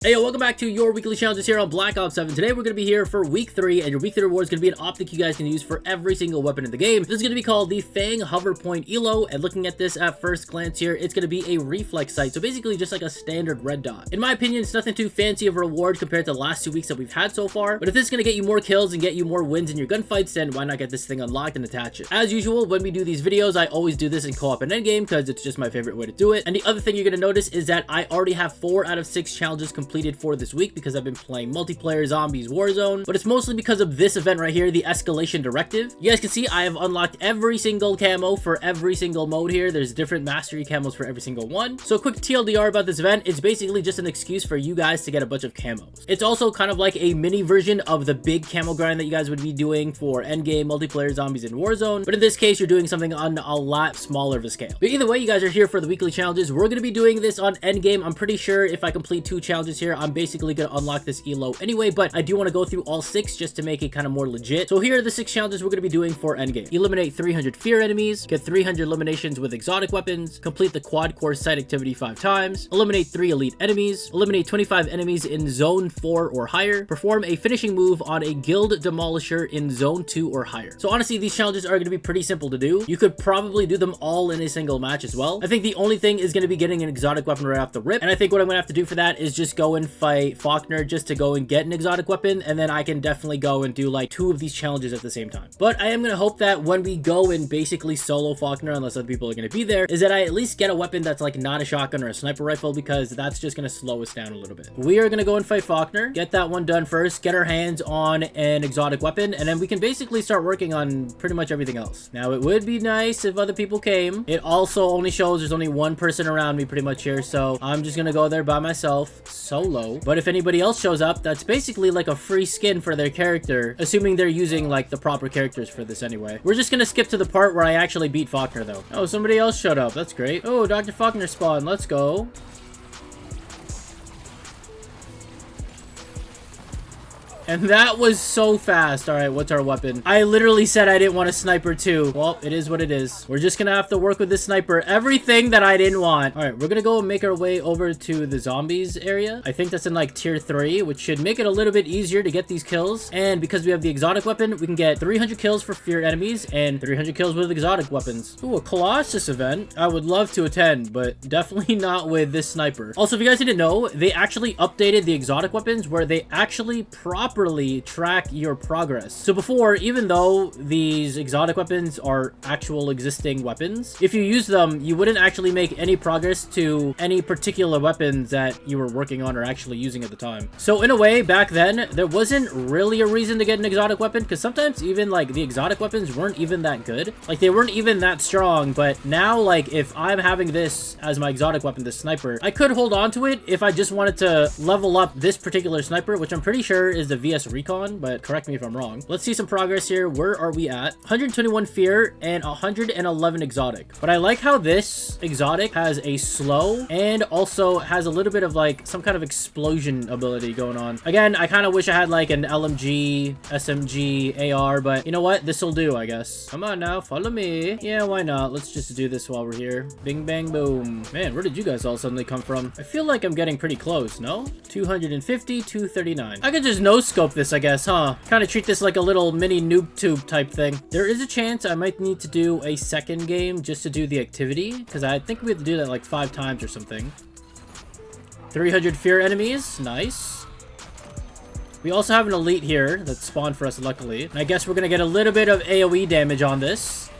Hey, welcome back to your weekly challenges here on Black Ops 7. Today we're going to be here for week 3, and your week 3 reward is going to be an optic you guys can use for every single weapon in the game. This is going to be called the FANG HOVERPOINT ELO, and looking at this at first glance here, it's going to be a reflex sight, so basically just like a standard red dot. In my opinion, it's nothing too fancy of a reward compared to the last 2 weeks that we've had so far, but if this is going to get you more kills and get you more wins in your gunfights, then why not get this thing unlocked and attach it? As usual, when we do these videos, I always do this in co-op and endgame because it's just my favorite way to do it. And the other thing you're going to notice is that I already have 4 out of 6 challenges completed for this week, because I've been playing multiplayer zombies Warzone, but it's mostly because of this event right here, the escalation directive. You guys can see I have unlocked every single camo for every single mode here. There's different mastery camos for every single one. So quick TLDR about this event, it's basically just an excuse for you guys to get a bunch of camos. It's also kind of like a mini version of the big camo grind that you guys would be doing for endgame multiplayer zombies in Warzone, but in this case you're doing something on a lot smaller of a scale. But either way, you guys are here for the weekly challenges. We're going to be doing this on endgame. I'm pretty sure if I complete 2 challenges here, I'm basically going to unlock this elo anyway, but I do want to go through all 6 just to make it kind of more legit. So here are the 6 challenges we're going to be doing for endgame. Eliminate 300 fear enemies, get 300 eliminations with exotic weapons, complete the quad core site activity 5 times, eliminate 3 elite enemies, eliminate 25 enemies in zone 4 or higher, perform a finishing move on a guild demolisher in zone 2 or higher. So honestly, these challenges are going to be pretty simple to do. You could probably do them all in a single match as well. I think the only thing is going to be getting an exotic weapon right off the rip, and I think what I'm going to have to do for that is just go and fight Faulkner just to go and get an exotic weapon, and then I can definitely go and do like 2 of these challenges at the same time. But I am going to hope that when we go and basically solo Faulkner, unless other people are going to be there, is that I at least get a weapon that's like not a shotgun or a sniper rifle, because that's just going to slow us down a little bit. We are going to go and fight Faulkner, get that one done first, get our hands on an exotic weapon, and then we can basically start working on pretty much everything else. Now, it would be nice if other people came. It also only shows there's only one person around me pretty much here, so I'm just going to go there by myself, solo. But if anybody else shows up, that's basically like a free skin for their character, assuming they're using like the proper characters for this anyway. We're just gonna skip to the part where I actually beat Faulkner though. Oh, somebody else showed up. That's great. Oh, Dr. Faulkner spawned. Let's go. And that was so fast. All right, what's our weapon? I literally said I didn't want a sniper too. Well, it is what it is. We're just gonna have to work with this sniper. Everything that I didn't want. All right, we're gonna go and make our way over to the zombies area. I think that's in like tier 3, which should make it a little bit easier to get these kills. And because we have the exotic weapon, we can get 300 kills for fear enemies and 300 kills with exotic weapons. Ooh, a Colossus event. I would love to attend, but definitely not with this sniper. Also, if you guys didn't know, they actually updated the exotic weapons where they actually properly track your progress. So before, even though these exotic weapons are actual existing weapons, if you use them, you wouldn't actually make any progress to any particular weapons that you were working on or actually using at the time. So in a way, back then, there wasn't really a reason to get an exotic weapon, because sometimes even like the exotic weapons weren't even that good. Like they weren't even that strong, but now like if I'm having this as my exotic weapon, this sniper, I could hold on to it if I just wanted to level up this particular sniper, which I'm pretty sure is the VS Recon, but correct me if I'm wrong. Let's see some progress here. Where are we at? 121 fear and 111 exotic. But I like how this exotic has a slow and also has a little bit of like some kind of explosion ability going on. Again, I kind of wish I had like an LMG, SMG, AR, but you know what? This will do, I guess. Come on now, follow me. Yeah, why not? Let's just do this while we're here. Bing, bang, boom. Man, where did you guys all suddenly come from? I feel like I'm getting pretty close, no? 250, 239. I could just no-scope this, I guess, huh? Kind of treat this like a little mini noob tube type thing. There is a chance I might need to do a second game just to do the activity, because I think we have to do that like 5 times or something. 300 fear enemies. Nice. We also have an elite here that spawned for us, luckily. And I guess we're going to get a little bit of AoE damage on this.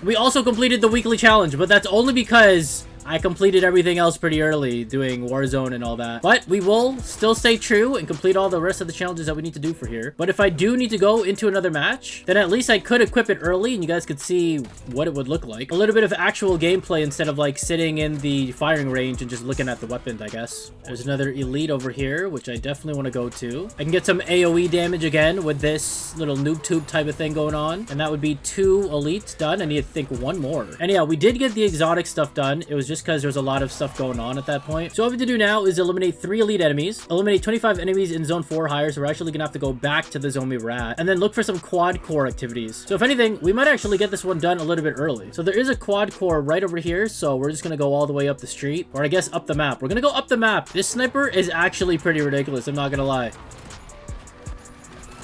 We also completed the weekly challenge, but that's only because I completed everything else pretty early, doing Warzone and all that. But we will still stay true and complete all the rest of the challenges that we need to do for here. But if I do need to go into another match, then at least I could equip it early and you guys could see what it would look like. A little bit of actual gameplay instead of like sitting in the firing range and just looking at the weapons, I guess. There's another elite over here, which I definitely want to go to. I can get some AoE damage again with this little noob tube type of thing going on. And that would be 2 elites done. I need to think 1 more. And yeah, we did get the exotic stuff done. It was just just because there's a lot of stuff going on at that point. So what we have to do now is eliminate 3 elite enemies, eliminate 25 enemies in zone 4 higher, so we're actually gonna have to go back to the zone we were at, and then look for some quad core activities. So if anything, we might actually get this one done a little bit early. So there is a quad core right over here, so we're just gonna go all the way up the street, or I guess up the map. We're gonna go up the map. This sniper is actually pretty ridiculous, I'm not gonna lie.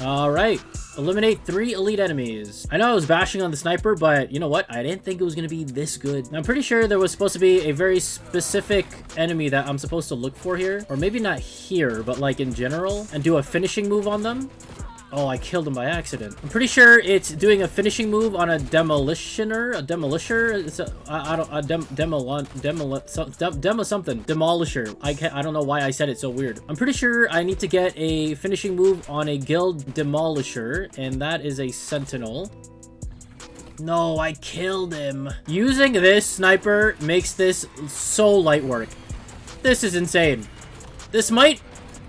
All right, eliminate 3 elite enemies. I know I was bashing on the sniper, but you know what? I didn't think it was going to be this good. I'm pretty sure there was supposed to be a very specific enemy that I'm supposed to look for here. Or maybe not here, but like in general. And do a finishing move on them. Oh, I killed him by accident. I'm pretty sure it's doing a finishing move on a demolisher. A demolisher? It's a, demo something. Demolisher. I don't know why I said it so weird. I'm pretty sure I need to get a finishing move on a guild demolisher, and that is a sentinel. No, I killed him. Using this sniper makes this so light work. This is insane. This might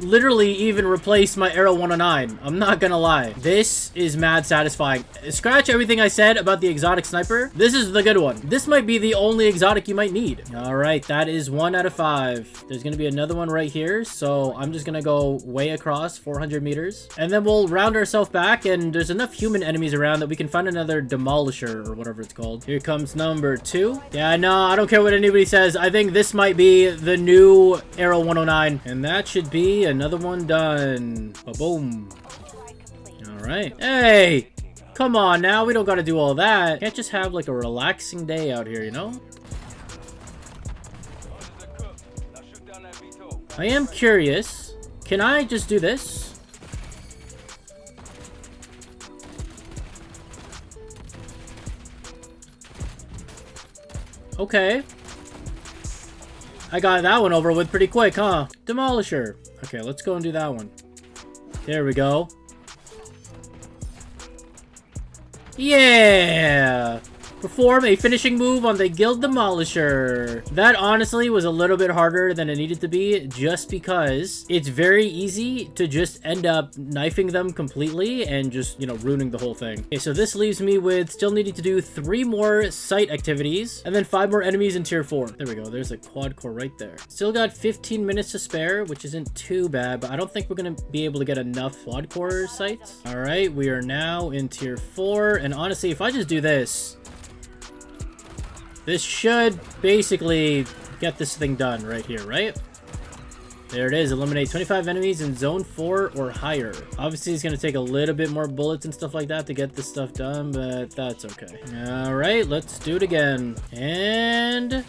literally even replace my Arrow 109. I'm not gonna lie. This is mad satisfying. Scratch everything I said about the exotic sniper. This is the good one. This might be the only exotic you might need. All right, that is 1 out of 5. There's gonna be another one right here, so I'm just gonna go way across 400 meters, and then we'll round ourselves back, and there's enough human enemies around that we can find another demolisher or whatever it's called. Here comes number 2. Yeah, no, I don't care what anybody says. I think this might be the new Arrow 109, and that should be another one done. Boom. All right. Hey, come on now. We don't got to do all that. Can't just have like a relaxing day out here, you know? I am curious. Can I just do this? Okay. I got that one over with pretty quick, huh? Demolisher. Okay, let's go and do that one. There we go. Yeah! Perform a finishing move on the Guild Demolisher. That honestly was a little bit harder than it needed to be, just because it's very easy to just end up knifing them completely and just, you know, ruining the whole thing. Okay, so this leaves me with still needing to do 3 more site activities and then 5 more enemies in tier 4. There we go. There's a quad core right there. Still got 15 minutes to spare, which isn't too bad, but I don't think we're going to be able to get enough quad core sites. All right, we are now in tier 4, and honestly, if I just do this, this should basically get this thing done right here, right? There it is. Eliminate 25 enemies in zone 4 or higher. Obviously, it's going to take a little bit more bullets and stuff like that to get this stuff done, but that's okay. All right, let's do it again. And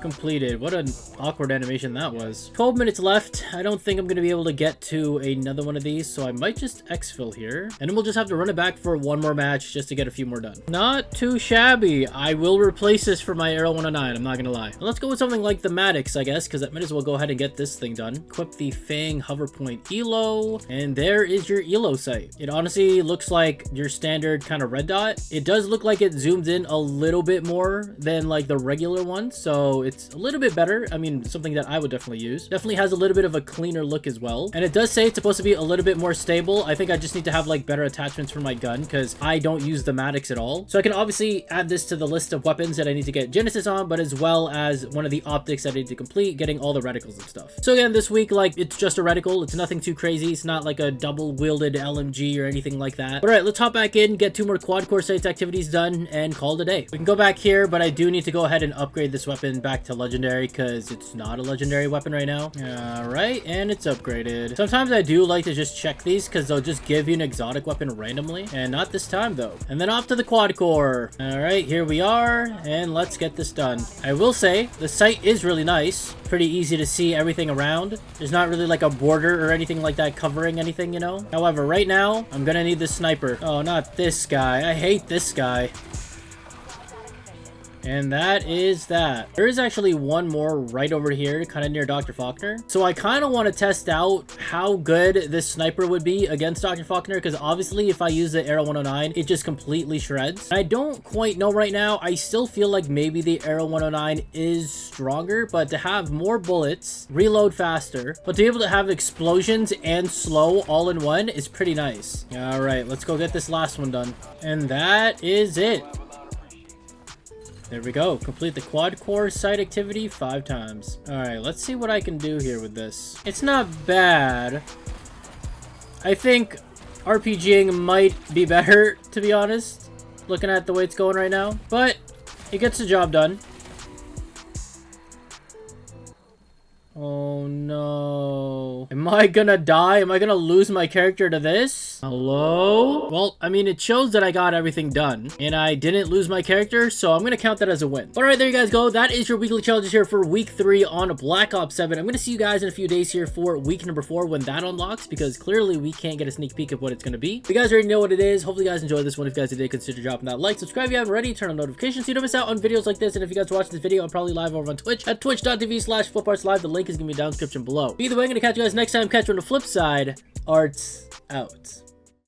completed. What an awkward animation that was. 12 minutes left. I don't think I'm going to be able to get to another one of these, so I might just exfil here. And then we'll just have to run it back for 1 more match just to get a few more done. Not too shabby. I will replace this for my Arrow 109. I'm not going to lie. Let's go with something like the Maddox, I guess, because I might as well go ahead and get this thing done. Equip the FANG HOVERPOINT ELO. And there is your ELO site. It honestly looks like your standard kind of red dot. It does look like it zooms in a little bit more than like the regular one, so it's a little bit better. I mean, something that I would definitely use. Definitely has a little bit of a cleaner look as well. And it does say it's supposed to be a little bit more stable. I think I just need to have like better attachments for my gun because I don't use the Maddox at all. So I can obviously add this to the list of weapons that I need to get Genesis on, but as well as one of the optics that I need to complete, getting all the reticles and stuff. So again, this week, like, it's just a reticle. It's nothing too crazy. It's not like a double wielded LMG or anything like that. But all right, let's hop back in, get 2 more quad core sites activities done, and call it a day. We can go back here, but I do need to go ahead and upgrade this weapon back to legendary because it's not a legendary weapon right now. All right, and it's upgraded. Sometimes I do like to just check these because they'll just give you an exotic weapon randomly, and not this time though. And then off to the quad core. All right, here we are, and let's get this done. I will say the site is really nice. Pretty easy to see everything around. There's not really like a border or anything like that covering anything, you know. However, right now I'm gonna need the sniper. Oh, not this guy. I hate this guy. And that is that. There is actually one more right over here, kind of near Dr. Faulkner. So I kind of want to test out how good this sniper would be against Dr. Faulkner, because obviously if I use the Arrow 109, it just completely shreds. And I don't quite know right now. I still feel like maybe the Arrow 109 is stronger, but to have more bullets, reload faster, but to be able to have explosions and slow all in one is pretty nice. All right, let's go get this last one done. And that is it. There we go. Complete the quad core site activity 5 times. All right, let's see what I can do here with this. It's not bad. I think RPGing might be better, to be honest, looking at the way it's going right now. But it gets the job done. Oh no. Am I gonna die? Am I gonna lose my character to this? Hello? Well, I mean, it shows that I got everything done and I didn't lose my character, so I'm gonna count that as a win. All right, there you guys go. That is your weekly challenges here for week 3 on Black Ops 7. I'm gonna see you guys in a few days here for week number 4 when that unlocks, because clearly we can't get a sneak peek of what it's gonna be. You guys already know what it is. Hopefully you guys enjoyed this one. If you guys did, consider dropping that like, subscribe if you haven't already, turn on notifications so you don't miss out on videos like this. And if you guys are watching this video, I'm probably live over on Twitch at twitch.tv/FlipArtz live. The link is gonna be down in the description below. Either way, I'm gonna catch you guys next time. Catch you on the flip side. Arts out.